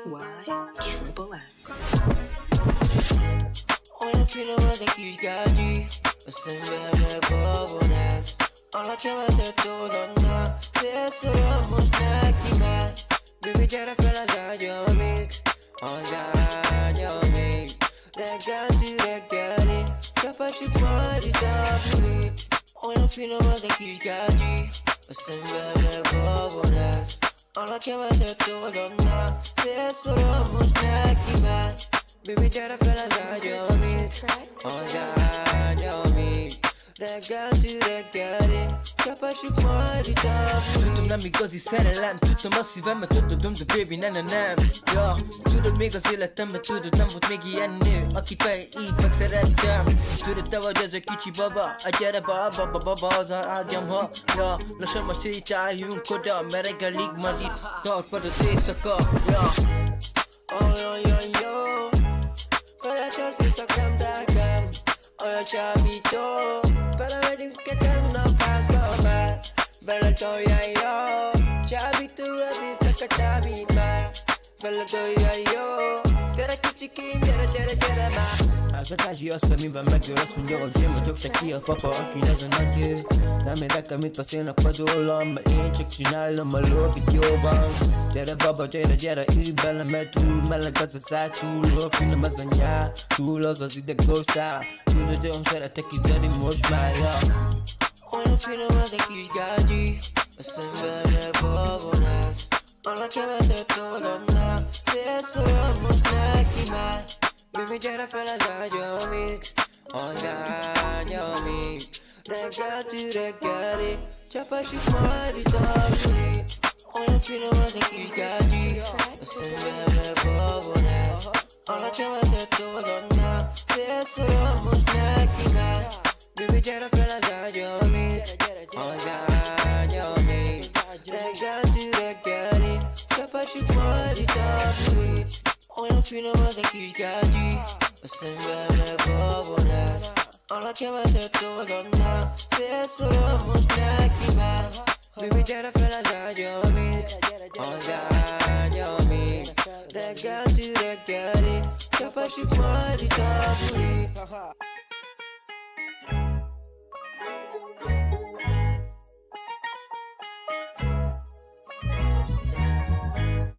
Olyan finom az a kis gágyi, a szememre babonázz. Arra kemetett oldannál, szép szóval most neki már. Baby, gyere fel az ágyamig, az ágyamig. Reggeltű reggeli, kapasik majd itt a bulit. Olyan finom az a kis gágyi, a szememre babonázz. Arra kemetett oldannál, szép szóval most neki már. Baby, gyere fel az ágyamig, az ágyamig. Reggeltű reggeli, kapasik majd itt a bulit. Tudom, nem igazi szerelem, tudom a szívemet adom, de baby, nem. Ja, tudod még az életemben, tudod, nem volt még ilyen nő, aki fel így megszerettem. Tudod, te vagy ez a kicsi baba, gyere baba, az a ágyam, ha. Ja, lassan most sétáljunk oda, mert reggelig majd itt tartod az éjszaka. Ja. Olyan jó, felett az éjszakám drágám. Olyan csábító, belemegyünk ketten a házba már. Veled olyan jó, csábító az éjszaka csábít már. Veled olyan jó, gyere kicsikém, gyere már. Az a társi azt amiben megöl, azt mondja, hogy én vagyok te ki a papa, aki ez a nagy ő. Nem érdekel, mit beszélnek padólam, mert én csak csinálom a lókit jóban. Gyere baba, gyere, ülj bele, mert túl meleg az a száj, túl finom az a nyár, túl az idegos tál. Tudod, olyan szeretek izeni most már, ja. Olyan finom az a kis gágyi, a szememre babonázz. Arra kemetett oldannál, szép szóval most neki már. Baby, gyere fel az ágyamig, az ágyamig. Reggeltű reggeli, csapasik majd itt a bulit. Olyan finom az a kis gágyi, a szememre babonázz. Arra kemetett oldannál, szép szóval most neki már. Baby, gyere fel az ágyamig, az ágyamig. Reggeltű reggeli, csapasik majd itt a bulit. Olyan finom az a kis gágyi, a szememre babonázz. Arra kemetett oldannál, szép szóval most neki már. Baby, gyere fel az ágyamig, az ágyamig. Reggeltű reggeli, csapasik majd itt a bulit.